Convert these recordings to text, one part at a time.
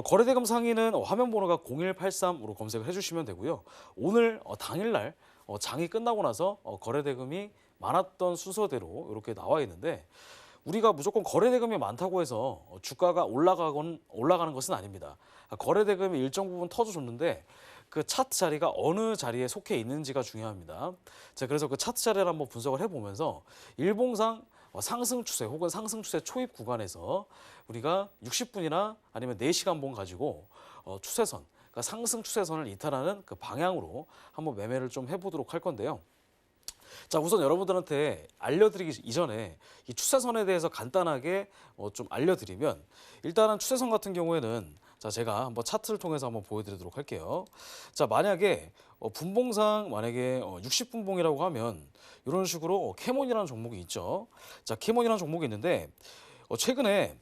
거래대금 상위는 화면 번호가 0183으로 검색을 해주시면 되고요. 오늘 당일날 장이 끝나고 나서 거래대금이 많았던 순서대로 이렇게 나와 있는데 우리가 무조건 거래대금이 많다고 해서 주가가 올라가는 것은 아닙니다. 거래대금이 일정 부분 터져줬는데 그 차트 자리가 어느 자리에 속해 있는지가 중요합니다. 자, 그래서 그 차트 자리를 한번 분석을 해보면서 일봉상 상승 추세 혹은 상승 추세 초입 구간에서 우리가 60분이나 아니면 4시간봉 가지고 추세선, 그러니까 상승 추세선을 이탈하는 그 방향으로 한번 매매를 좀 해보도록 할 건데요. 자, 우선 여러분들한테 알려드리기 이전에 이 추세선에 대해서 간단하게 좀 알려드리면 일단은 추세선 같은 경우에는 자, 제가 한번 차트를 통해서 한번 보여드리도록 할게요. 자, 만약에 분봉상 만약에 60분봉이라고 하면 이런 식으로 캐몬이라는 종목이 있죠. 자, 캐몬이라는 종목이 있는데 최근에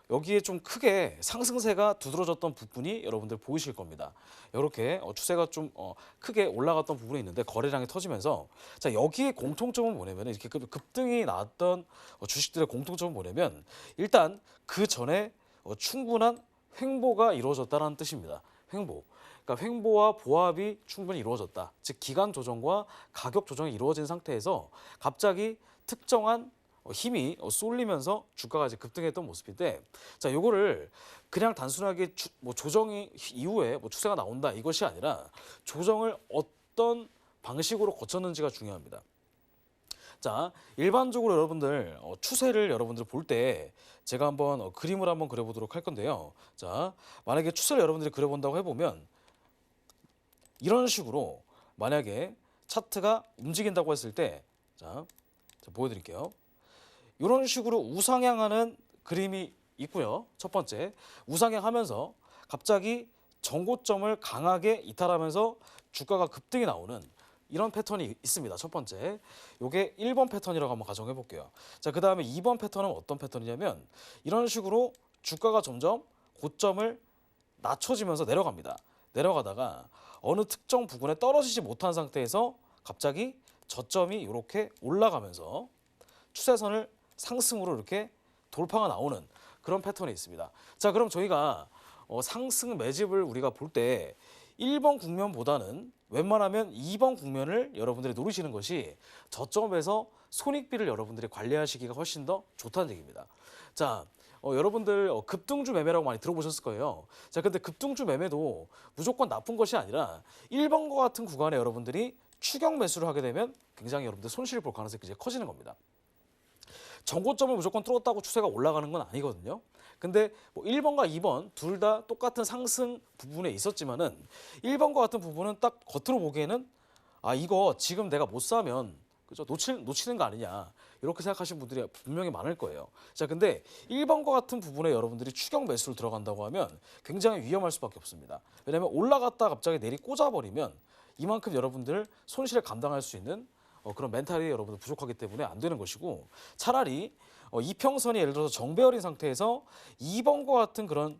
여기에 좀 크게 상승세가 두드러졌던 부분이 여러분들 보이실 겁니다. 이렇게 추세가 좀 크게 올라갔던 부분이 있는데 거래량이 터지면서 자, 여기에 공통점은 뭐냐면 이렇게 급등이 나왔던 주식들의 공통점은 뭐냐면 일단 그 전에 충분한 횡보가 이루어졌다는 뜻입니다. 횡보. 그러니까 횡보와 보합이 충분히 이루어졌다. 즉 기간 조정과 가격 조정이 이루어진 상태에서 갑자기 특정한 힘이 쏠리면서 주가가 이제 급등했던 모습인데 자, 요거를 그냥 단순하게 조정이 이후에 추세가 나온다 이것이 아니라 조정을 어떤 방식으로 거쳤는지가 중요합니다. 자, 일반적으로 여러분들 추세를 여러분들 볼 때 제가 한번 그림을 한번 그려보도록 할 건데요. 자, 만약에 추세를 여러분들이 그려본다고 해보면 이런 식으로 만약에 차트가 움직인다고 했을 때 자, 보여드릴게요. 이런 식으로 우상향하는 그림이 있고요. 첫 번째, 우상향하면서 갑자기 전고점을 강하게 이탈하면서 주가가 급등이 나오는 이런 패턴이 있습니다. 첫 번째, 이게 1번 패턴이라고 한번 가정해 볼게요. 자, 그 다음에 2번 패턴은 어떤 패턴이냐면 이런 식으로 주가가 점점 고점을 낮춰지면서 내려갑니다. 내려가다가 어느 특정 부분에 떨어지지 못한 상태에서 갑자기 저점이 이렇게 올라가면서 추세선을 상승으로 이렇게 돌파가 나오는 그런 패턴이 있습니다. 자, 그럼 저희가 상승 매집을 우리가 볼 때 1번 국면보다는 웬만하면 2번 국면을 여러분들이 노리시는 것이 저점에서 손익비를 여러분들이 관리하시기가 훨씬 더 좋다는 얘기입니다. 자, 여러분들 급등주 매매라고 많이 들어보셨을 거예요. 자, 근데 급등주 매매도 무조건 나쁜 것이 아니라 1번과 같은 구간에 여러분들이 추격 매수를 하게 되면 굉장히 여러분들 손실을 볼 가능성이 굉장히 커지는 겁니다. 전고점을 무조건 뚫었다고 추세가 올라가는 건 아니거든요. 근데 1번과 2번 둘 다 똑같은 상승 부분에 있었지만은 1번과 같은 부분은 딱 겉으로 보기에는 아, 이거 지금 내가 못 사면 그죠? 놓치는 거 아니냐 이렇게 생각하시는 분들이 분명히 많을 거예요. 자, 근데 1번과 같은 부분에 여러분들이 추격 매수를 들어간다고 하면 굉장히 위험할 수밖에 없습니다. 왜냐하면 올라갔다 갑자기 내리 꽂아버리면 이만큼 여러분들 손실을 감당할 수 있는 그런 멘탈이 여러분들 부족하기 때문에 안 되는 것이고 차라리 이평선이 예를 들어서 정배열인 상태에서 2번과 같은 그런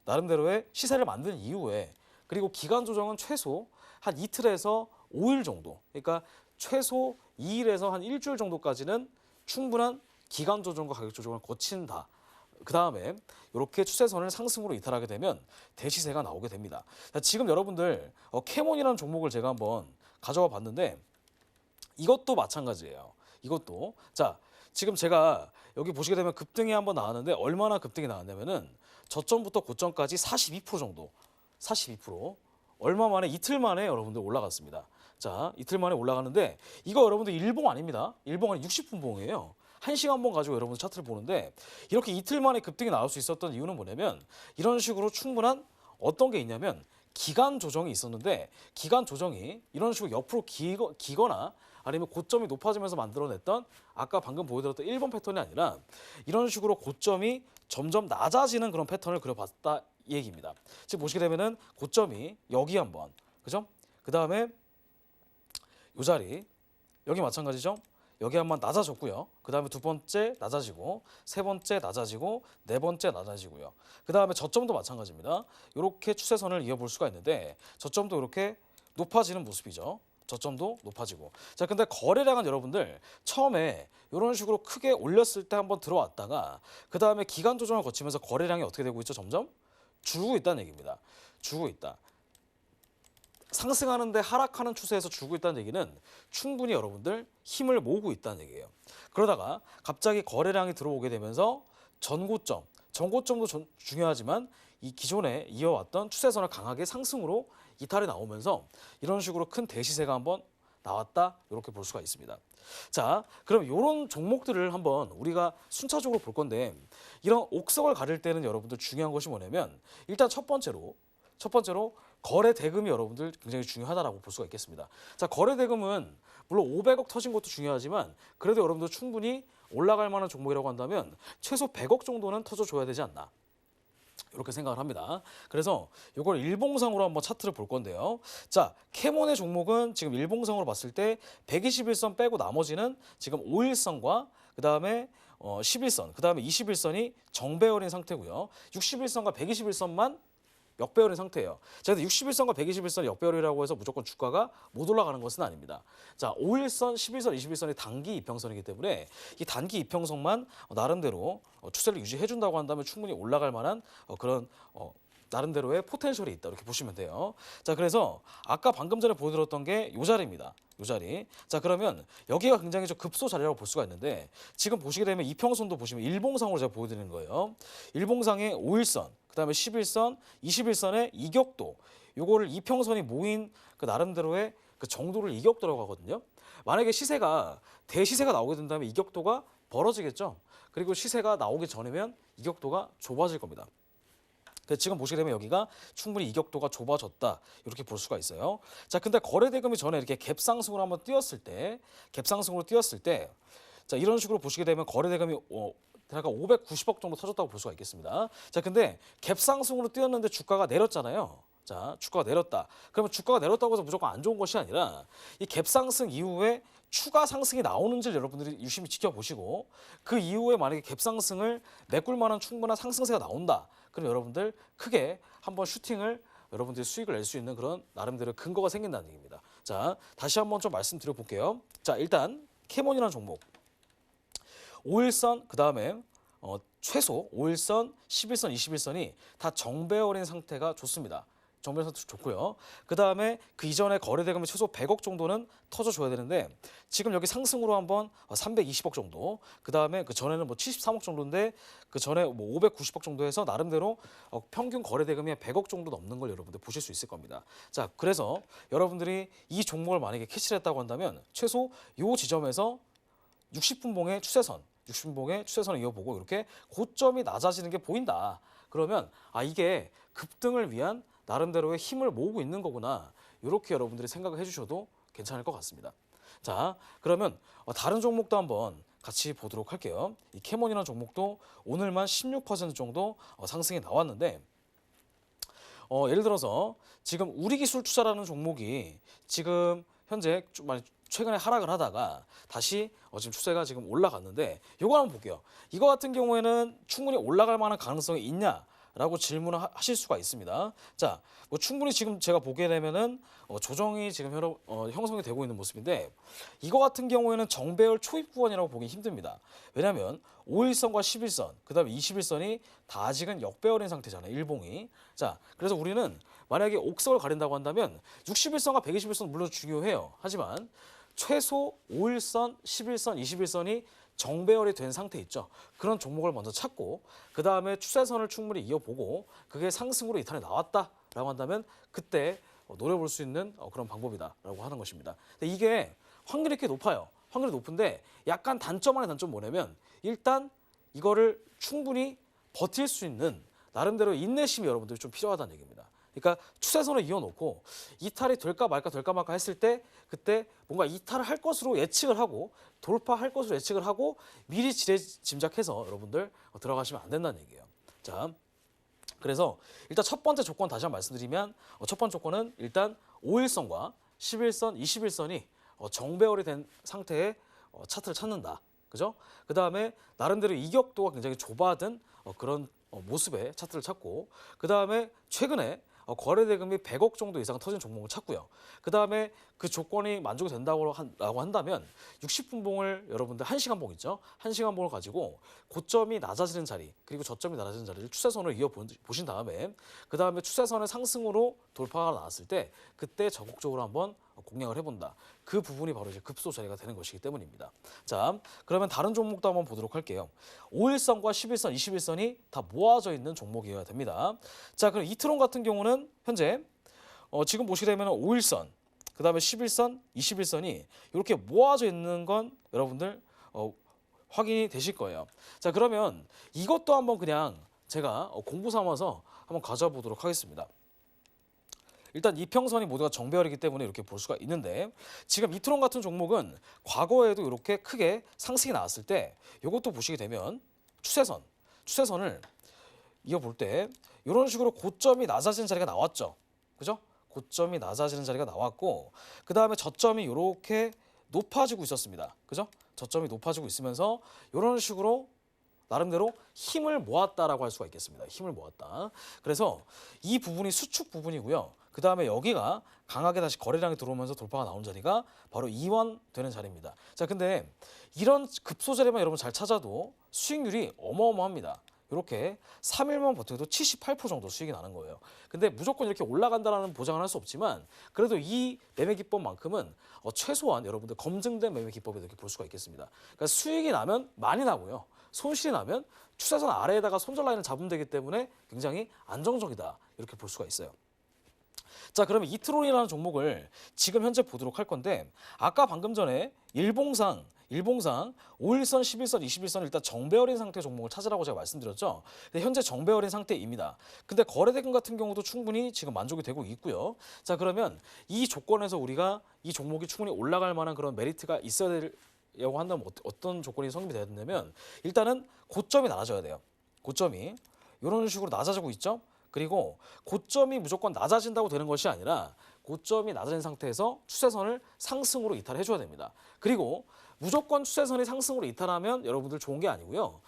나름대로의 시세를 만든 이후에 그리고 기간 조정은 최소 한 이틀에서 5일 정도 그러니까 최소 2일에서 한 일주일 정도까지는 충분한 기간 조정과 가격 조정을 거친다. 그 다음에 이렇게 추세선을 상승으로 이탈하게 되면 대시세가 나오게 됩니다. 자, 지금 여러분들 캐몬이라는 종목을 제가 한번 가져와 봤는데 이것도 마찬가지예요. 이것도 자, 지금 제가 여기 보시게 되면 급등이 한번 나왔는데 얼마나 급등이 나왔냐면은 저점부터 고점까지 42% 정도 42% 얼마 만에 이틀 만에 여러분들 올라갔습니다. 자, 이틀 만에 올라가는데 이거 여러분들 일봉 아닙니다. 일봉은 60분봉이에요. 1시간봉 가지고 여러분들 차트를 보는데 이렇게 이틀 만에 급등이 나올 수 있었던 이유는 뭐냐면 이런 식으로 충분한 어떤 게 있냐면 기간 조정이 있었는데 기간 조정이 이런 식으로 옆으로 기거나 아니면 고점이 높아지면서 만들어냈던 아까 방금 보여드렸던 1번 패턴이 아니라 이런 식으로 고점이 점점 낮아지는 그런 패턴을 그려봤다 이 얘기입니다. 지금 보시게 되면은 고점이 여기 한번 그죠? 그 다음에 이 자리 여기 마찬가지죠? 여기 한번 낮아졌고요. 그 다음에 두 번째 낮아지고 세 번째 낮아지고 네 번째 낮아지고요. 그 다음에 저점도 마찬가지입니다. 이렇게 추세선을 이어볼 수가 있는데 저점도 이렇게 높아지는 모습이죠. 저점도 높아지고. 자, 근데 거래량은 여러분들 처음에 이런 식으로 크게 올렸을 때 한번 들어왔다가 그 다음에 기간 조정을 거치면서 거래량이 어떻게 되고 있죠? 점점 주고 있다는 얘기입니다. 주고 있다. 상승하는데 하락하는 추세에서 주고 있다는 얘기는 충분히 여러분들 힘을 모으고 있다는 얘기예요. 그러다가 갑자기 거래량이 들어오게 되면서 전고점도 중요하지만 이 기존에 이어왔던 추세선을 강하게 상승으로 이탈이 나오면서 이런 식으로 큰 대시세가 한번 나왔다, 이렇게 볼 수가 있습니다. 자, 그럼 이런 종목들을 한번 우리가 순차적으로 볼 건데, 이런 옥석을 가릴 때는 여러분들 중요한 것이 뭐냐면, 일단 첫 번째로 거래 대금이 여러분들 굉장히 중요하다라고 볼 수가 있겠습니다. 자, 거래 대금은 물론 500억 터진 것도 중요하지만 그래도 여러분들 충분히 올라갈 만한 종목이라고 한다면 최소 100억 정도는 터져줘야 되지 않나, 이렇게 생각을 합니다. 그래서 이걸 일봉상으로 한번 차트를 볼 건데요. 자, 캐몬의 종목은 지금 일봉상으로 봤을 때 121선 빼고 나머지는 지금 5일선과 그다음에 11선, 그다음에 21선이 정배열인 상태고요. 61선과 121선만 역배열인 상태예요. 자, 근데 61선과 121선이 역배열이라고 해서 무조건 주가가 못 올라가는 것은 아닙니다. 자, 5일선, 11선, 21선이 단기 이평선이기 때문에 이 단기 이평선만 나름대로 추세를 유지해준다고 한다면 충분히 올라갈 만한 그런 나름대로의 포텐셜이 있다, 이렇게 보시면 돼요. 자, 그래서 아까 방금 전에 보여드렸던 게 이 자리입니다. 이 자리. 자, 그러면 여기가 굉장히 좀 급소 자리라고 볼 수가 있는데, 지금 보시게 되면 이평선도 보시면 일봉상으로 제가 보여드리는 거예요. 일봉상의 5일선, 그다음에 11선, 21선의 이격도, 요거를 이평선이 모인 그 나름대로의 그 정도를 이격도라고 하거든요. 만약에 시세가 대시세가 나오게 된다면 이격도가 벌어지겠죠. 그리고 시세가 나오기 전이면 이격도가 좁아질 겁니다. 지금 보시게 되면 여기가 충분히 이격도가 좁아졌다, 이렇게 볼 수가 있어요. 자, 근데 거래 대금이 전에 이렇게 갭상승으로 한번 뛰었을 때, 자, 이런 식으로 보시게 되면 거래 대금이 대략 590억 정도 터졌다고 볼 수가 있겠습니다. 자, 근데 갭상승으로 뛰었는데 주가가 내렸잖아요. 자, 주가가 내렸다. 그러면 주가가 내렸다고 해서 무조건 안 좋은 것이 아니라 이 갭상승 이후에 추가 상승이 나오는지를 여러분들이 유심히 지켜보시고, 그 이후에 만약에 갭상승을 메꿀 만한 충분한 상승세가 나온다, 그럼 여러분들 크게 한번 슈팅을 여러분들이 수익을 낼 수 있는 그런 나름대로 근거가 생긴다는 얘기입니다. 자, 다시 한번 좀 말씀드려 볼게요. 자, 일단 캐몬이라는 종목 5일선, 그다음에 최소 5일선, 11선, 21선이 다 정배열인 상태가 좋습니다. 정배열 상태 좋고요. 그다음에 그 이전에 거래 대금이 최소 100억 정도는 터져줘야 되는데, 지금 여기 상승으로 한번 320억 정도, 그다음에 그 전에는 뭐 73억 정도인데 그 전에 뭐 590억 정도 해서 나름대로 평균 거래 대금이 100억 정도 넘는 걸 여러분들 보실 수 있을 겁니다. 자, 그래서 여러분들이 이 종목을 만약에 캐치를 했다고 한다면 최소 이 지점에서 60분봉의 추세선을 이어보고 이렇게 고점이 낮아지는 게 보인다. 그러면 이게 급등을 위한 나름대로의 힘을 모으고 있는 거구나, 이렇게 여러분들이 생각을 해주셔도 괜찮을 것 같습니다. 자, 그러면 다른 종목도 한번 같이 보도록 할게요. 이 캐몬이라는 종목도 오늘만 16% 정도 상승이 나왔는데, 예를 들어서 지금 우리기술투자라는 종목이 지금 현재 좀 많이 최근에 하락을 하다가 다시 지금 추세가 지금 올라갔는데, 이거 한번 볼게요. 이거 같은 경우에는 충분히 올라갈 만한 가능성이 있냐라고 질문을 하실 수가 있습니다. 자, 뭐 충분히 지금 제가 보게 되면은 조정이 지금 형성이 되고 있는 모습인데, 이거 같은 경우에는 정배열 초입 구간이라고 보기 힘듭니다. 왜냐하면 5일선과 11선, 그다음에 21선이 다 아직은 역배열인 상태잖아요, 일봉이. 자, 그래서 우리는 만약에 옥석을 가린다고 한다면 61선과 121선 물론 중요해요. 하지만 최소 5일선, 11선, 21선이 정배열이 된 상태 있죠. 그런 종목을 먼저 찾고, 그 다음에 추세선을 충분히 이어보고 그게 상승으로 이탈이 나왔다라고 한다면 그때 노려볼 수 있는 그런 방법이다라고 하는 것입니다. 근데 이게 확률이 꽤 높아요. 확률이 높은데 약간 단점 안에 단점 뭐냐면, 일단 이거를 충분히 버틸 수 있는 나름대로 인내심이 여러분들이 좀 필요하다는 얘기입니다. 그러니까 추세선을 이어놓고 이탈이 될까 말까 했을 때, 그때 뭔가 이탈을 할 것으로 예측을 하고 돌파할 것으로 예측을 하고 미리 짐작해서 여러분들 들어가시면 안 된다는 얘기예요. 자, 그래서 일단 첫 번째 조건 다시 한번 말씀드리면, 첫 번째 조건은 일단 5일선과 11선, 21선이 정배열이 된 상태의 차트를 찾는다. 그죠? 그 다음에 나름대로 이격도가 굉장히 좁아든 그런 모습의 차트를 찾고, 그 다음에 최근에 거래 대금이 100억 정도 이상 터진 종목을 찾고요. 그 다음에 그 조건이 만족이 된다고 한다면 60분봉을 여러분들 1시간 봉 있죠? 1시간 봉을 가지고 고점이 낮아지는 자리 그리고 저점이 낮아지는 자리를 추세선을 이어 보신 다음에 그 다음에 추세선을 상승으로 돌파가 나왔을 때 그때 적극적으로 한번 공략을 해본다. 그 부분이 바로 이제 급소 자리가 되는 것이기 때문입니다. 자, 그러면 다른 종목도 한번 보도록 할게요. 5일선과 11선, 21선이 다 모아져 있는 종목이어야 됩니다. 자, 그럼 이트론 같은 경우는 현재 지금 보시게 되면 5일선, 그 다음에 11선, 21선이 이렇게 모아져 있는 건 여러분들 확인이 되실 거예요. 자, 그러면 이것도 한번 그냥 제가 공부 삼아서 한번 가져보도록 하겠습니다. 일단 이평선이 모두가 정배열이기 때문에 이렇게 볼 수가 있는데 지금 이트론 같은 종목은 과거에도 이렇게 크게 상승이 나왔을 때 이것도 보시게 되면 추세선을 이어볼 때 이런 식으로 고점이 낮아지는 자리가 나왔죠. 그죠? 고점이 낮아지는 자리가 나왔고 그 다음에 저점이 이렇게 높아지고 있었습니다. 그죠? 저점이 높아지고 있으면서 이런 식으로 나름대로 힘을 모았다라고 할 수가 있겠습니다. 힘을 모았다. 그래서 이 부분이 수축 부분이고요. 그 다음에 여기가 강하게 다시 거래량이 들어오면서 돌파가 나온 자리가 바로 이완되는 자리입니다. 자, 근데 이런 급소 자리만 여러분 잘 찾아도 수익률이 어마어마합니다. 이렇게 3일만 버텨도 78% 정도 수익이 나는 거예요. 근데 무조건 이렇게 올라간다라는 보장을 할 수 없지만 그래도 이 매매 기법만큼은 최소한 여러분들 검증된 매매 기법이라고 이렇게 볼 수가 있겠습니다. 그러니까 수익이 나면 많이 나고요. 손실이 나면 추세선 아래에다가 손절 라인을 잡으면 되기 때문에 굉장히 안정적이다. 이렇게 볼 수가 있어요. 자, 그러면 이트론이라는 종목을 지금 현재 보도록 할 건데 아까 방금 전에 일봉상 5일선, 11선, 21선 일단 정배열인 상태 종목을 찾으라고 제가 말씀드렸죠. 근데 현재 정배열인 상태입니다. 근데 거래대금 같은 경우도 충분히 지금 만족이 되고 있고요. 자, 그러면 이 조건에서 우리가 이 종목이 충분히 올라갈 만한 그런 메리트가 있어야 되려고 한다면 어떤 조건이 성립이 돼야 되냐면 일단은 고점이 낮아져야 돼요. 고점이 이런 식으로 낮아지고 있죠. 그리고 고점이 무조건 낮아진다고 되는 것이 아니라 고점이 낮아진 상태에서 추세선을 상승으로 이탈해 줘야 됩니다. 그리고 무조건 추세선이 상승으로 이탈하면 여러분들 좋은 게 아니고요.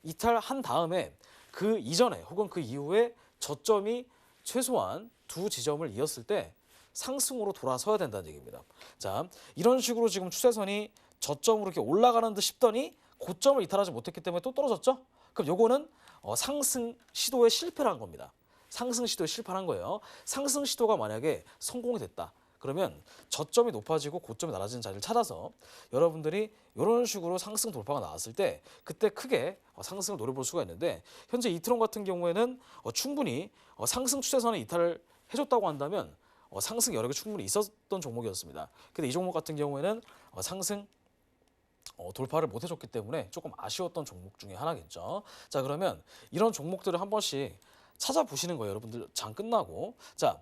이탈한 다음에 그 이전에 혹은 그 이후에 저점이 최소한 두 지점을 이었을 때 상승으로 돌아서야 된다는 얘기입니다. 자, 이런 식으로 지금 추세선이 저점으로 이렇게 올라가는 듯 싶더니 고점을 이탈하지 못했기 때문에 또 떨어졌죠? 그럼 요거는 상승 시도에 실패를 한 겁니다. 상승 시도에 실패한 거예요. 상승 시도가 만약에 성공이 됐다. 그러면 저점이 높아지고 고점이 낮아지는 자리를 찾아서 여러분들이 이런 식으로 상승 돌파가 나왔을 때 그때 크게 상승을 노려볼 수가 있는데 현재 이트론 같은 경우에는 충분히 상승 추세선에 이탈을 해줬다고 한다면 상승 여력이 충분히 있었던 종목이었습니다. 근데 이 종목 같은 경우에는 상승 돌파를 못 해줬기 때문에 조금 아쉬웠던 종목 중에 하나겠죠. 자, 그러면 이런 종목들을 한 번씩 찾아보시는 거예요. 여러분들 장 끝나고. 자,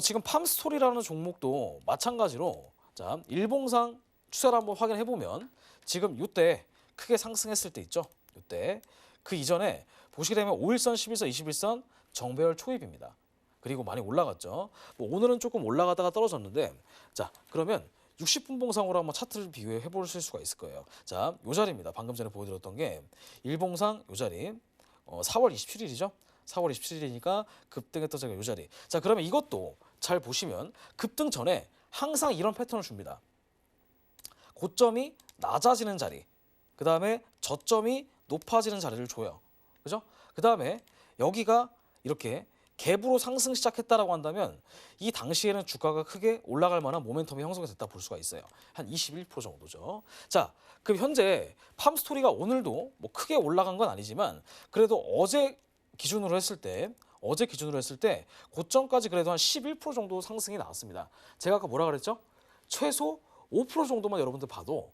지금 팜스토리라는 종목도 마찬가지로 자, 일봉상 추세를 한번 확인해 보면 지금 이때 크게 상승했을 때 있죠. 이때 그 이전에 보시게 되면 5일선, 11선, 21선 정배열 초입입니다. 그리고 많이 올라갔죠. 뭐 오늘은 조금 올라가다가 떨어졌는데 자, 그러면 60분 봉상으로 한번 차트를 비교해 보실 수가 있을 거예요. 자, 요 자리입니다. 방금 전에 보여드렸던 게 일봉상 요 자리 4월 27일이죠. 4월 27일이니까 급등했던 자리가 이 자리. 자, 그러면 이것도 잘 보시면 급등 전에 항상 이런 패턴을 줍니다. 고점이 낮아지는 자리, 그 다음에 저점이 높아지는 자리를 줘요. 그죠? 그 다음에 여기가 이렇게 갭으로 상승 시작했다라고 한다면 이 당시에는 주가가 크게 올라갈 만한 모멘텀이 형성이 됐다 볼 수가 있어요. 한 21% 정도죠. 자, 그럼 현재 팜스토리가 오늘도 뭐 크게 올라간 건 아니지만 그래도 어제 기준으로 했을 때 고점까지 그래도 한 11% 정도 상승이 나왔습니다. 제가 아까 뭐라 그랬죠? 최소 5% 정도만 여러분들 봐도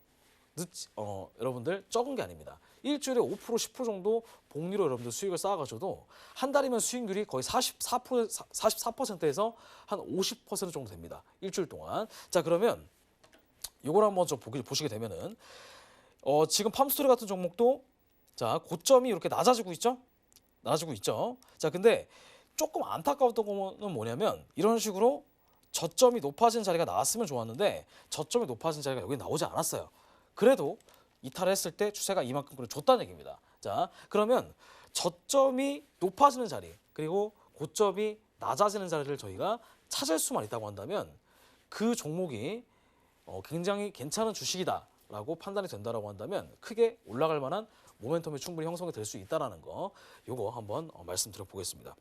여러분들 적은 게 아닙니다. 일주일에 5% 10% 정도 복리로 여러분들 수익을 쌓아가셔도 한 달이면 수익률이 거의 44%에서 한 50% 정도 됩니다. 일주일 동안. 자, 그러면 이걸 한번 좀 보시게 되면은 지금 팜스토리 같은 종목도 자, 고점이 이렇게 낮아지고 있죠. 자, 근데 조금 안타까웠던 거는 뭐냐면 이런 식으로 저점이 높아진 자리가 나왔으면 좋았는데 저점이 높아진 자리가 여기 나오지 않았어요. 그래도 이탈했을 때 추세가 이만큼 줬다는 얘기입니다. 자, 그러면 저점이 높아지는 자리 그리고 고점이 낮아지는 자리를 저희가 찾을 수만 있다고 한다면 그 종목이 굉장히 괜찮은 주식이다라고 판단이 된다라고 한다면 크게 올라갈 만한 모멘텀이 충분히 형성이 될 수 있다라는 거, 요거 한번 말씀드려 보겠습니다.